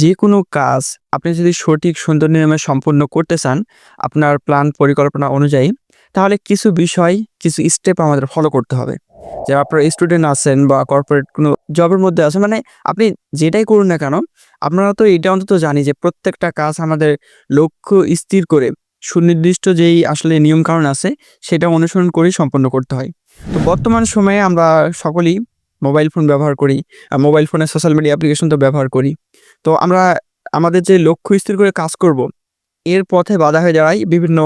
যে কোনো কাজ আপনি যদি সঠিক সুন্দর নিয়মে সম্পূর্ণ করতে চান, আপনার প্ল্যান পরিকল্পনা অনুযায়ী, তাহলে কিছু বিষয়, কিছু স্টেপ আমাদের ফলো করতে হবে। যারা আপনারা স্টুডেন্ট আছেন বা কর্পোরেট কোনো জবের মধ্যে আছেন, মানে আপনি যেটাই করুন না কেন, আপনারা তো এটা অন্তত জানি যে প্রত্যেকটা কাজ আমাদের লক্ষ্য স্থির করে সুনির্দিষ্ট যেই আসলে নিয়মকানুন আছে, সেটা অনুসরণ করেই সম্পন্ন করতে হয়। তো বর্তমান সময়ে আমরা সকলেই মোবাইল ফোন ব্যবহার করি। মোবাইল ফোনে সোশ্যাল মিডিয়া অ্যাপ্লিকেশন তো ব্যবহার করি। তো আমরা আমাদের যে লক্ষ্য স্থির করে কাজ করব, এর পথে বাধা হয়ে দাঁড়ায় বিভিন্ন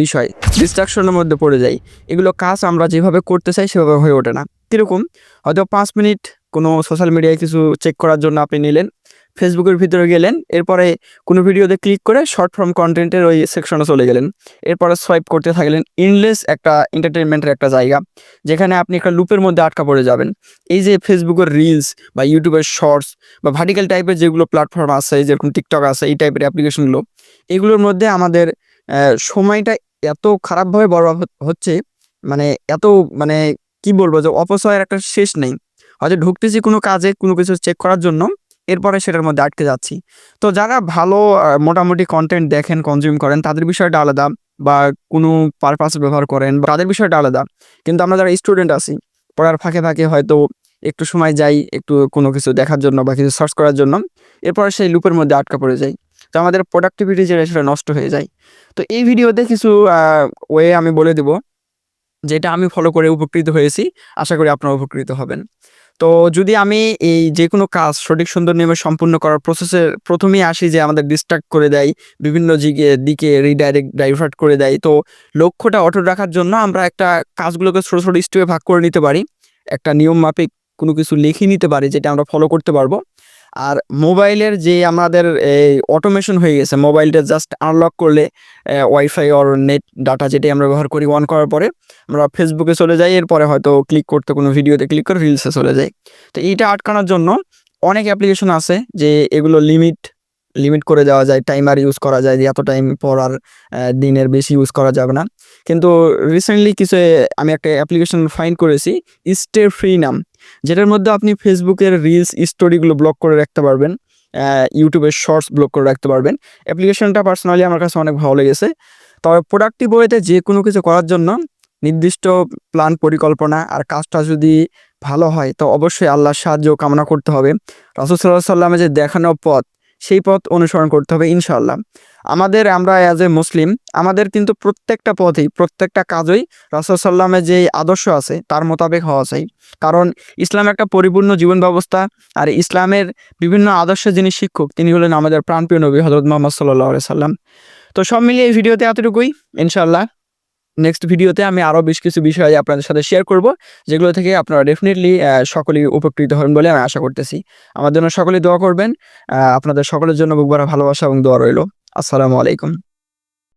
বিষয়। ডিস্ট্রাকশন এর মধ্যে পড়ে যাই। এগুলো কাজ আমরা যেভাবে করতে চাই সেভাবে হয়ে ওঠে না। কিরকম? হয়তো ৫ মিনিট কোনো সোশ্যাল মিডিয়ায় কিছু চেক করার জন্য আপনি নিলেন। ফেসবুকের ভিতরে গেলেন। এরপরে কোনো ভিডিওতে ক্লিক করে শর্ট ফর্ম কনটেন্টের ওই সেকশনে চলে গেলেন। এরপরে সোয়াইপ করতে থাকলেন। এন্ডলেস একটা এন্টারটেইনমেন্টের একটা জায়গা। যেখানে আপনি একটা লুপের মধ্যে আটকা পড়ে যাবেন। এই যে ফেসবুকের রিলস বা ইউটিউবের শর্টস বা ভার্টিক্যাল টাইপের যেগুলো প্ল্যাটফর্ম আছে, যেরকম টিকটক আছে, এই টাইপের অ্যাপ্লিকেশনগুলো, এগুলোর মধ্যে আমাদের সময়টা এত খারাপভাবে বরবাদ হচ্ছে, মানে এত, মানে কি বলবো, যে অপচয়ের একটা শেষ নেই। হয়তো ঢুকতেছি কোনো কাজে, কোনো কিছু চেক করার জন্য, এরপরে সেটার মধ্যে আটকে যাচ্ছি। তো যারা ভালো মোটামুটি কনটেন্ট দেখেন, কনজিউম করেন, তাদের বিষয়টা আলাদা, বা কোনো পারপাস ব্যবহার করেন, বা তাদের বিষয়টা আলাদা। কিন্তু আমরা যারা স্টুডেন্ট আছি, পড়ার ফাঁকে ফাঁকে হয়তো একটু সময় যাই একটু কোনো কিছু দেখার জন্য বা কিছু সার্চ করার জন্য, এরপরে সেই লুপের মধ্যে আটকা পড়ে যাই। তো আমাদের প্রোডাক্টিভিটি যেটা, সেটা নষ্ট হয়ে যায়। তো এই ভিডিওতে কিছু ওয়ে আমি বলে দেব, যেটা আমি ফলো করে উপকৃত হয়েছি। আশা করি আপনারা উপকৃত হবেন। তো যদি আমি এই যেকোনো কাজ সঠিক সুন্দর নিয়মে সম্পূর্ণ করার প্রসেসের ১ম এই আসি, যে আমাদের ডিস্ট্রাক্ট করে দেয়, বিভিন্ন দিকে ডাইভার্ট করে দেয়। তো লক্ষ্যটা অটুট রাখার জন্য আমরা একটা কাজগুলোকে ছোট, ছোট স্টেপে ভাগ করে নিতে পারি। একটা নিয়ম মাফিক কোনো কিছু লিখে নিতে পারি, যেটা আমরা ফলো করতে পারবো। আর মোবাইলের যে আমাদের এই অটোমেশন হয়ে গেছে, মোবাইলটা জাস্ট আনলক করলে ওয়াইফাই অর নেট ডাটা যেটাই আমরা ব্যবহার করি, অন করার পরে আমরা ফেসবুকে চলে যাই। এরপরে হয়তো ক্লিক করতে কোনো ভিডিওতে ক্লিক করে রিলসে চলে যাই। তো এইটা আটকানোর জন্য অনেক অ্যাপ্লিকেশন আছে, যে এগুলো লিমিট করে দেওয়া যায়, টাইমার ইউজ করা যায়, যে এত টাইম পর আর দিনের বেশি ইউজ করা যাবে না। কিন্তু রিসেন্টলি কিছু আমি একটা অ্যাপ্লিকেশন ফাইন্ড করেছি, স্টে ফ্রি নাম, যেটার মধ্যে আপনি ফেসবুকের রিলস স্টোরিগুলো ব্লক করে রাখতে পারবেন, ইউটিউবের শর্টস ব্লক করে রাখতে পারবেন। অ্যাপ্লিকেশনটা পার্সোনালি আমার কাছে অনেক ভালো লেগেছে। তবে প্রোডাক্টিভ ওয়েতে যে কোনো কিছু করার জন্য নির্দিষ্ট প্ল্যান পরিকল্পনা আর কাজটা যদি ভালো হয়, তো অবশ্যই আল্লাহর সাহায্য কামনা করতে হবে। রাসূল সাল্লাল্লাহু আলাইহি ওয়াসাল্লামের যে দেখানো পথ, সেই পথ অনুসরণ করতে হবে ইনশাআল্লাহ। আমরা অ্যাজ এ মুসলিম, আমাদের কিন্তু প্রত্যেকটা পথেই, প্রত্যেকটা কাজই রাসূল সাল্লামের যে আদর্শ আছে তার মোতাবেক হওয়া চাই। কারণ ইসলাম একটা পরিপূর্ণ জীবন ব্যবস্থা। আর ইসলামের বিভিন্ন আদর্শের যিনি শিক্ষক, তিনি হলেন আমাদের প্রাণপ্রিয় নবী হযরত মুহাম্মদ সাল্লাল্লাহু আলাইহি সাল্লাম। তো সব মিলিয়ে এই ভিডিওতে এতটুকুই। ইনশাআল্লাহ নেক্সট ভিডিওতে আমি আরও বেশ কিছু বিষয় আপনাদের সাথে শেয়ার করব, যেগুলো থেকে আপনারা ডেফিনিটলি সকলেই উপকৃত হবেন বলে আমি আশা করতেছি। আমার জন্য সকলেই দোয়া করবেন। আপনাদের সকলের জন্য বুক ভরা ভালোবাসা এবং দোয়া রইল। আসসালামু আলাইকুম।